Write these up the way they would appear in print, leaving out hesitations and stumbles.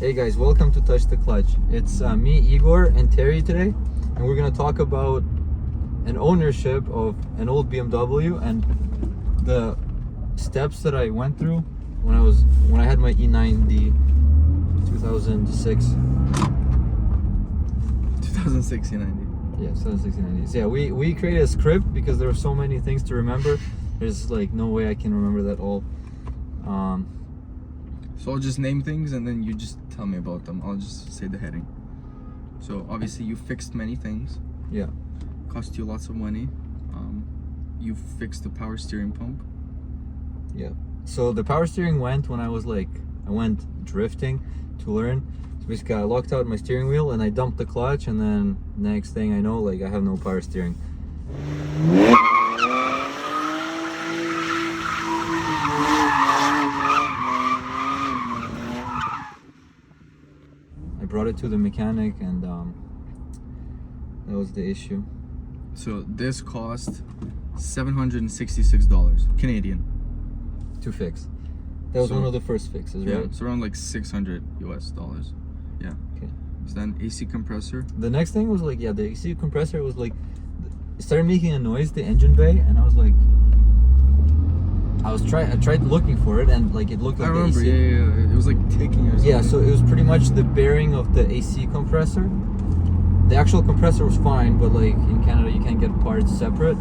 Hey guys, welcome to Touch the Clutch. It's me, Igor, and Terry today, and we're gonna talk about an ownership of an old BMW and the steps that I went through when I had my E90 2006. 2006 E90. Yeah, 2006 E90. So yeah, we created a script because there were so many things to remember. There's like no way I can remember that all. So I'll just name things and then you just tell me about them. I'll just say the heading. So obviously you fixed many things. Yeah. Cost you lots of money. You fixed the power steering pump. Yeah. So the power steering went when I went drifting to learn. So basically I locked out my steering wheel and I dumped the clutch, and then next thing I know, I have no power steering. I brought it to the mechanic and that was the issue. So this cost $766 Canadian To fix. That was one of the first fixes, yeah, right? it's around like $600 US. Yeah. Okay. So then AC compressor. The next thing was the AC compressor was it started making a noise, the engine bay, and I was like, I tried looking for it, and it looked like I remember, the AC. yeah. It was like ticking or something. Yeah, so it was pretty much the bearing of the AC compressor. The actual compressor was fine, but in Canada you can't get parts separate.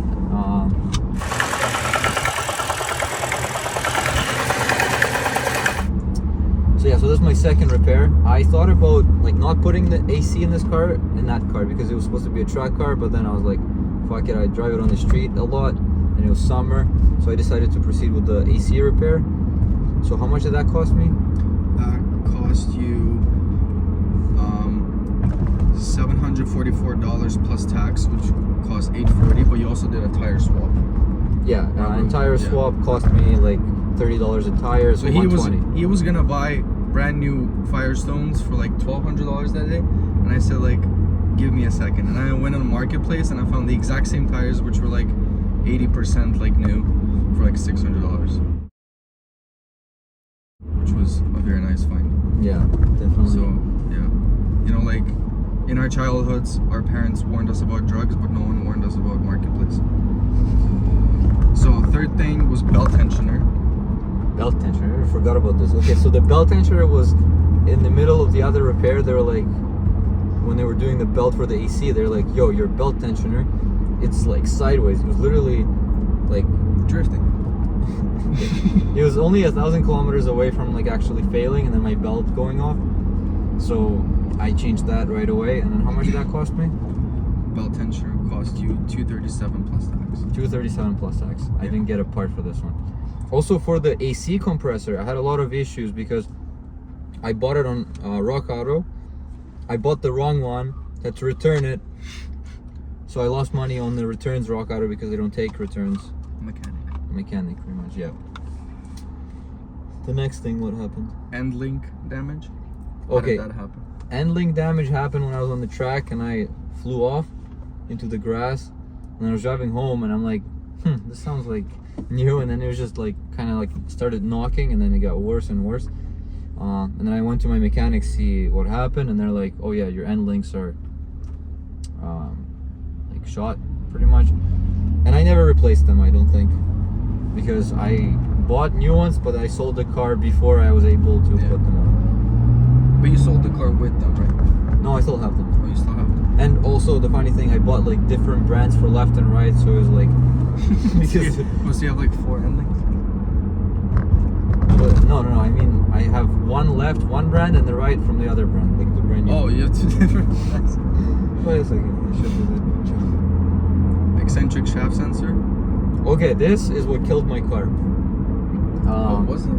So yeah, so this is my second repair. I thought about not putting the AC in that car because it was supposed to be a track car, but then I was like, fuck it, I drive it on the street a lot and it was summer, so I decided to proceed with the AC repair. So how much did that cost me? That cost you $744 plus tax, which cost $840, but you also did a tire swap. Yeah, entire swap cost me $30 in tires. So $120. he was gonna buy brand new Firestones for $1,200 that day, and I said give me a second, and I went on the marketplace and I found the exact same tires, which were 80% new for $600, which was a very nice find. Yeah, definitely. So yeah, in our childhoods, our parents warned us about drugs, but no one warned us about marketplace. So third thing was belt tensioner. Belt tensioner, I forgot about this. Okay, so the belt tensioner was in the middle of the other repair. They were when they were doing the belt for the AC, they're like, yo, your belt tensioner, it's sideways. It was literally Drifting. it was only 1,000 kilometers away from actually failing, and then my belt going off. So I changed that right away. And then how much did that cost me? Belt tensioner cost you $237 plus tax. $237 plus tax. I didn't get a part for this one. Also for the AC compressor, I had a lot of issues because I bought it on Rock Auto. I bought the wrong one, had to return it. So I lost money on the returns Rock Auto because they don't take returns. Mechanic, pretty much, yeah. The next thing, what happened? End link damage. Okay. How did that happen? End link damage happened when I was on the track and I flew off into the grass. And I was driving home and I'm like, this sounds new, and then it was just started knocking, and then it got worse and worse. And then I went to my mechanic, see what happened, and they're like, oh yeah, your end links are shot pretty much. And I never replaced them, I don't think, because I bought new ones, but I sold the car before I was able to put them on. But you sold the car with them, right? No, I still have them. Oh, you still have them. And also the funny thing, I bought different brands for left and right, so it was because so you have 4 end links? But no, I mean I have one left, one brand, and the right from the other brand, the brand new. Oh, you have 2 different brands. Wait a second, I should do that. Eccentric shaft sensor. Okay, this is what killed my car. What was it?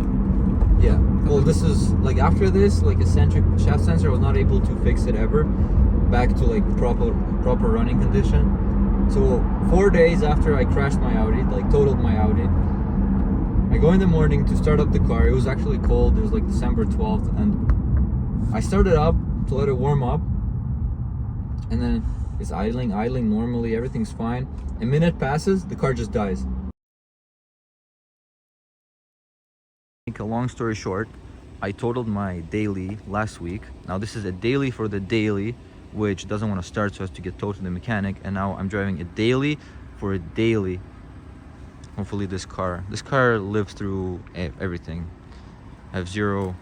Yeah. Well, this is after this, eccentric shaft sensor, I was not able to fix it ever back to proper running condition. So 4 days after I crashed my Audi, totaled my Audi, I go in the morning to start up the car. It was actually cold. It was December 12th, and I started up to let it warm up, and then it's idling normally, everything's fine. A minute passes, the car just dies. A long story short, I totaled my daily last week. Now this is a daily for the daily, which doesn't want to start, so has to get towed to the mechanic. And now I'm driving a daily for a daily. Hopefully this car lives through everything. I have zero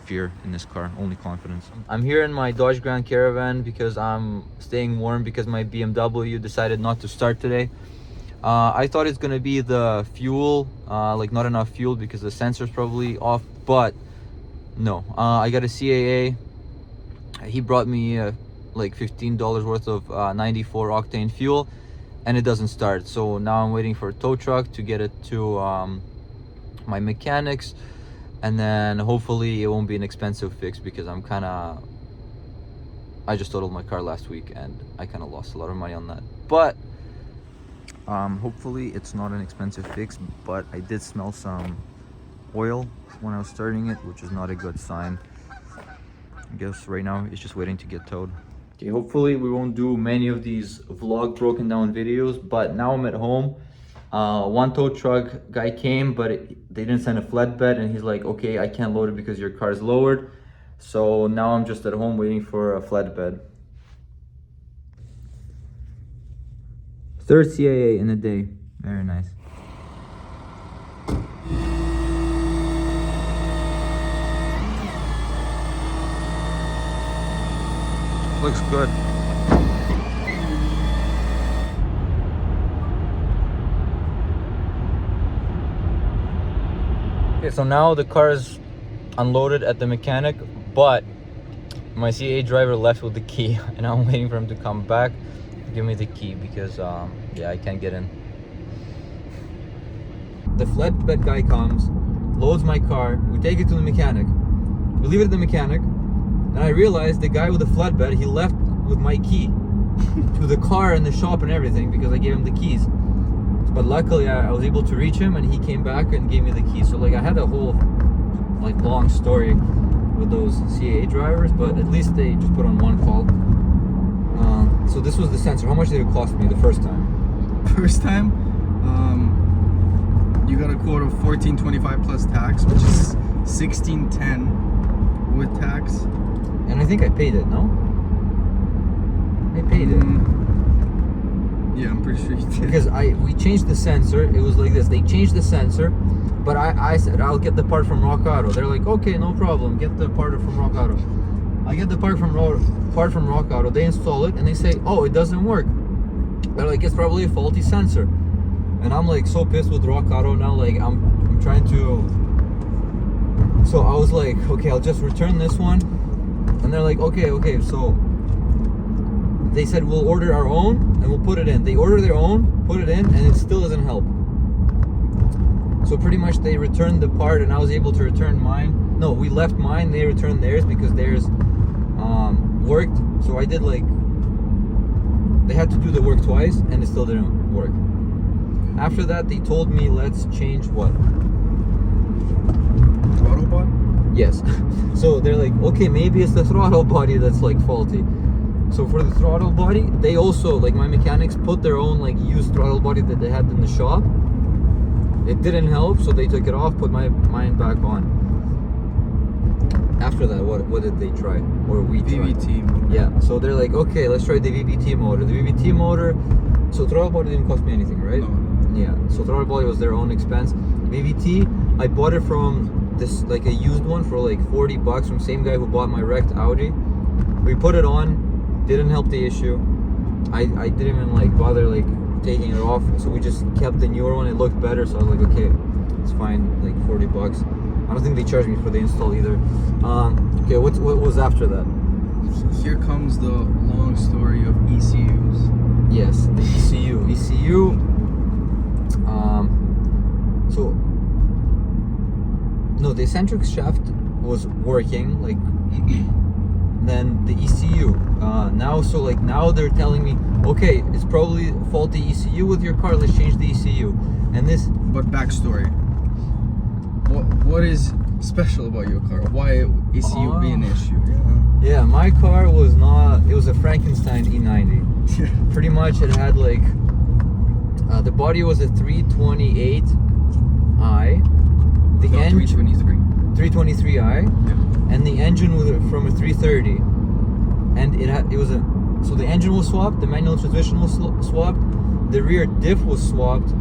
fear in this car, only confidence. I'm here in my Dodge Grand Caravan because I'm staying warm because my BMW decided not to start today. I thought it's gonna be the fuel, like not enough fuel because the sensor's probably off, but no. I got a CAA. He brought me like $15 worth of 94 octane fuel, and it doesn't start. So now I'm waiting for a tow truck to get it to my mechanics, and then hopefully it won't be an expensive fix because I just totaled my car last week and I kind of lost a lot of money on that. But hopefully it's not an expensive fix. But I did smell some oil when I was starting it, which is not a good sign. I guess right now it's just waiting to get towed. Okay, hopefully we won't do many of these vlog broken down videos, but now I'm at home. One tow truck guy came, but they didn't send a flatbed, and he's like, okay, I can't load it because your car is lowered. So now I'm just at home waiting for a flatbed. Third CAA in a day. Very nice. Looks good. Okay, so now the car is unloaded at the mechanic, but my CA driver left with the key, and I'm waiting for him to come back to give me the key because yeah, I can't get in. The flatbed guy comes, loads my car, we take it to the mechanic, we leave it at the mechanic, and I realized the guy with the flatbed, he left with my key to the car and the shop and everything because I gave him the keys. But luckily I was able to reach him, and he came back and gave me the keys. So like I had a whole like long story with those CAA drivers, but at least they just put on one call. So this was the sensor. How much did it cost me the first time? First time, you got a quote of $14.25 plus tax, which is $16.10 with tax. And I think I paid it, no? I paid it. Yeah, I'm pretty sure you did. Because we changed the sensor. It was like this. They changed the sensor, but I said I'll get the part from Rock Auto. They're like, okay, no problem. Get the part from Rock Auto. I get the part from Rock Auto. They install it and they say, oh, it doesn't work. They're like, it's probably a faulty sensor. And I'm like so pissed with Rock Auto now. Like I'm trying to. So I was like, okay, I'll just return this one. And they're like, okay. So they said we'll order our own and we'll put it in. They order their own, put it in, and it still doesn't help. So pretty much they returned the part, and I was able to return mine. No, we left mine, they returned theirs because theirs worked. So I did like, they had to do the work twice and it still didn't work. After that they told me, let's change what? Throttle body? Yes. So they're like, okay, maybe it's the throttle body that's like faulty. So for the throttle body, they also, like my mechanics, put their own like used throttle body that they had in the shop. It didn't help, so they took it off, put mine back on. After that, what did they try? Or we tried? VVT. Yeah, so they're like, okay, let's try the VVT motor. The VVT motor, so throttle body didn't cost me anything, right? No. Yeah, so throttle body was their own expense. VVT, I bought it from this, like a used one for like $40 from same guy who bought my wrecked Audi. We put it on, didn't help the issue. I didn't even like bother like taking it off, so we just kept the newer one. It looked better, so I was like, okay, it's fine, like $40. I don't think they charged me for the install either. Okay, what was after that? Here comes the long story of ECUs. Yes, the ECU. So no, the eccentric shaft was working, like then the ECU. Now they're telling me, okay, it's probably faulty ECU with your car, let's change the ECU. And this. But backstory. What is special about your car? Why ECU be an issue? Yeah, my car was not. It was a Frankenstein E90. Yeah. Pretty much, it had like the body was a 328i. The No, engine 323. 323i, Yeah. and the engine was from a 330, and it was a, so the engine was swapped, the manual transmission was swapped, the rear diff was swapped.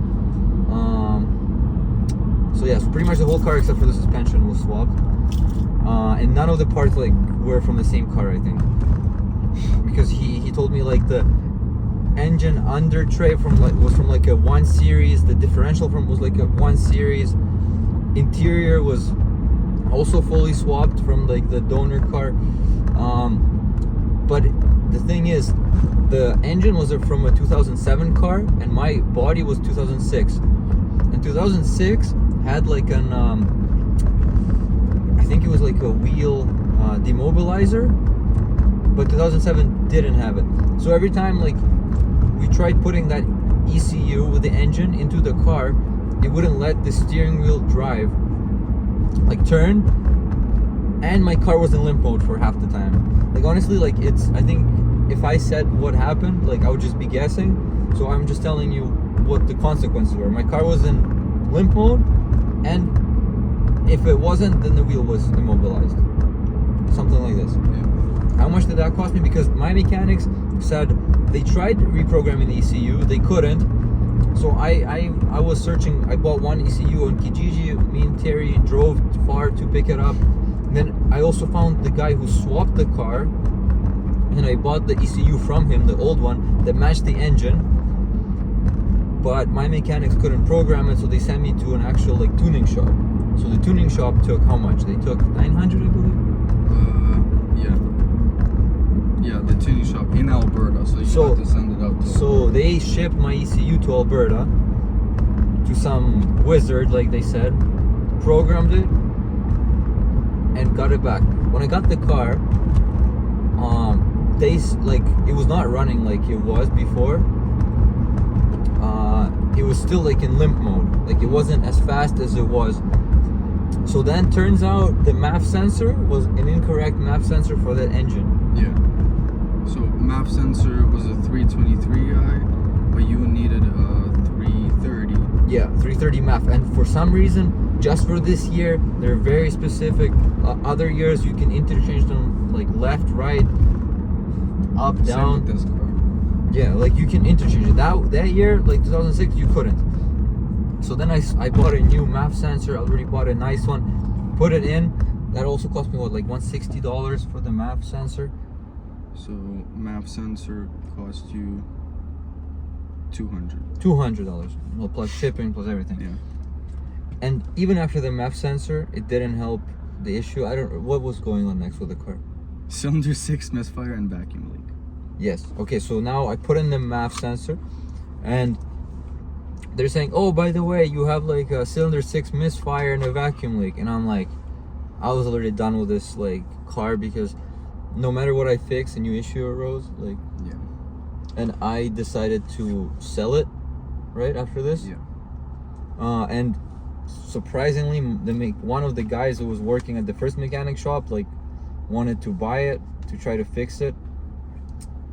So yeah, so pretty much the whole car except for the suspension was swapped, and none of the parts like were from the same car, I think, because he told me like the engine under tray was from like a 1 series, the differential was like a 1 series, interior was also fully swapped from like the donor car, but the thing is, the engine was from a 2007 car and my body was 2006, and 2006 had like an I think it was like a wheel demobilizer, but 2007 didn't have it. So every time like we tried putting that ECU with the engine into the car, it wouldn't let the steering wheel drive, like turn, and my car was in limp mode for half the time. Like honestly, like I think if I said what happened, like I would just be guessing. So I'm just telling you what the consequences were. My car was in limp mode, and if it wasn't, then the wheel was immobilized. Something like this. Yeah. How much did that cost me? Because my mechanics said they tried reprogramming the ECU, they couldn't. So I was searching. I bought one ECU on Kijiji. Me and Terry drove far to pick it up. And then I also found the guy who swapped the car, and I bought the ECU from him, the old one that matched the engine. But my mechanics couldn't program it, so they sent me to an actual like tuning shop. So the tuning shop took how much? They took 900, I believe. Yeah, the tuning shop in Alberta, so you have to send it out to So they shipped my ECU to Alberta, to some wizard, like they said, programmed it, and got it back. When I got the car, it was not running like it was before. It was still like in limp mode, like it wasn't as fast as it was. So then turns out the MAF sensor was an incorrect MAF sensor for that engine. Yeah. So MAF sensor was a 323i, but you needed a 330. Yeah, 330 MAF, and for some reason, just for this year, they're very specific. Other years you can interchange them like left, right, up, Same down. with this car. Yeah, like you can interchange it. That year, like 2006, you couldn't. So then I bought a new MAF sensor. I already bought a nice one, put it in. That also cost me what, like $160 for the MAF sensor. So MAF sensor cost you $200. $200, well, plus shipping, plus everything. Yeah. And even after the MAF sensor, it didn't help the issue. What was going on next with the car? Cylinder 6 misfire and vacuum leak. Yes. Okay, so now I put in the MAF sensor, and they're saying, oh, by the way, you have like a cylinder 6 misfire and a vacuum leak. And I'm like, I was already done with this like car, because no matter what I fix, a new issue arose. Like, Yeah. and I decided to sell it right after this. Yeah. And surprisingly, one of the guys who was working at the first mechanic shop like wanted to buy it to try to fix it.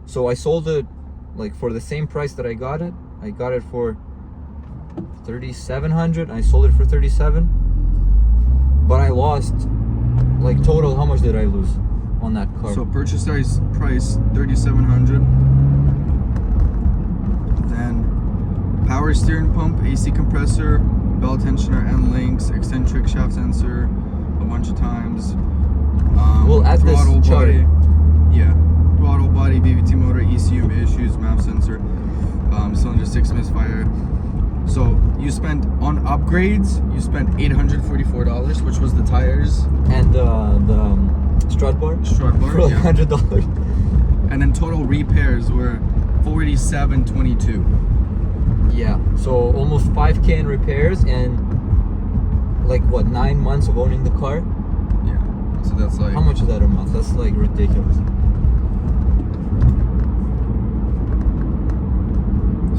So I sold it like for the same price that I got it. I got it for $3,700. I sold it for $37,000. But I lost like total. How much did I lose on that car? So purchase price $3,700. Then power steering pump, AC compressor, bell tensioner, end links, eccentric shaft sensor, a bunch of times. Well, at this throttle chart. body, yeah, throttle body, BVT motor, ECU issues, MAF sensor, cylinder 6 misfire. So you spent on upgrades, you spent $844, which was the tires and the strut bar for like yeah. $100. And then total repairs were $47.22. Yeah, so almost $5,000 in repairs, and like what, 9 months of owning the car. Yeah, so that's like, How much is that a month? That's like ridiculous.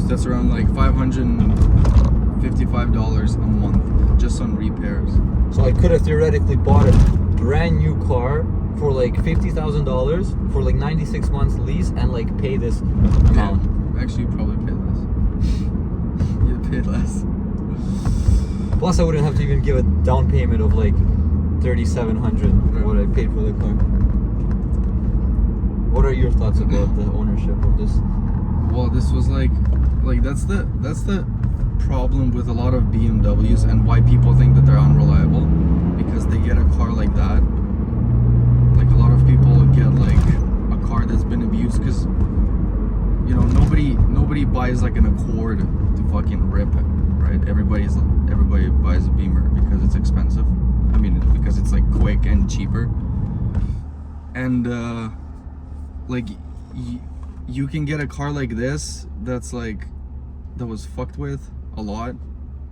so that's around like $555 a month just on repairs. So I could have theoretically bought a brand new car for like $50,000 for like 96 months lease and like pay this amount. Yeah, actually you'd probably pay less. You'd pay less. Plus I wouldn't have to even give a down payment of like $3,700 what I paid for the car. What are your thoughts about the ownership of this? Well, this was like that's the problem with a lot of BMWs and why people think that they're unreliable, because they get a car like that. Like a lot of people get like a car that's been abused, because you know nobody buys like an Accord to fucking rip it, right? Everybody buys a Beamer because it's expensive. I mean, because it's like quick and cheaper, and like you can get a car like this that was fucked with a lot,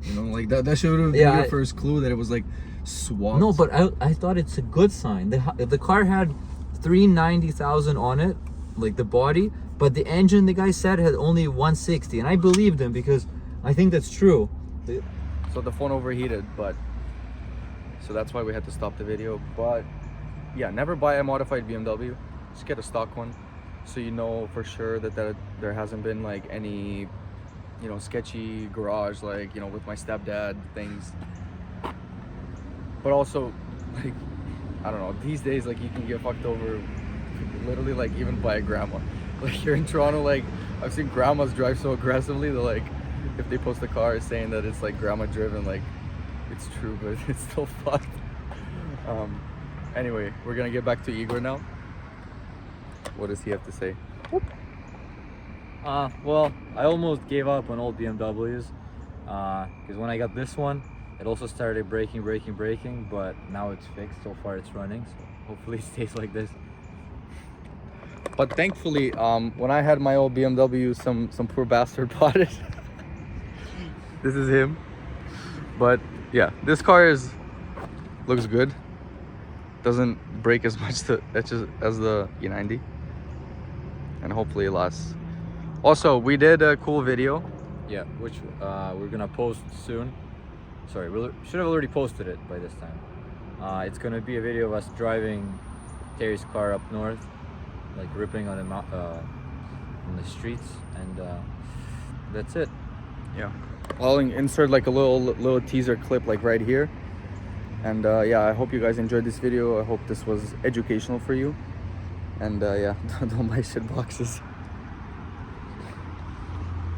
you know, like that should have been your first clue that it was like swapped. No, but I thought it's a good sign. The car had 390,000 on it, like the body, but the engine, the guy said, had only 160, and I believed him because I think that's true. So the phone overheated, so that's why we had to stop the video. But yeah, never buy a modified BMW, just get a stock one, so you know for sure that there hasn't been like any, you know, sketchy garage, like, you know, with my stepdad things. But also, like, I don't know, these days, like, you can get fucked over literally, like, even by a grandma. Like, here in Toronto, like, I've seen grandmas drive so aggressively that, like, if they post a car saying that it's like grandma driven, like, it's true, but it's still fucked. Anyway, we're gonna get back to Igor now. What does he have to say? Well, I almost gave up on old BMWs because when I got this one, it also started braking, but now it's fixed. So far it's running, so hopefully it stays like this. But thankfully, when I had my old BMW, some poor bastard bought it. This is him. But yeah, this car looks good. Doesn't brake as much as the E90, and hopefully it lasts. Also, we did a cool video. Yeah, which we're gonna post soon. Sorry, we should have already posted it by this time. It's gonna be a video of us driving Terry's car up north, like ripping on the streets, and that's it. Yeah, I'll insert like a little teaser clip like right here. And yeah, I hope you guys enjoyed this video. I hope this was educational for you. And yeah, don't buy shit boxes.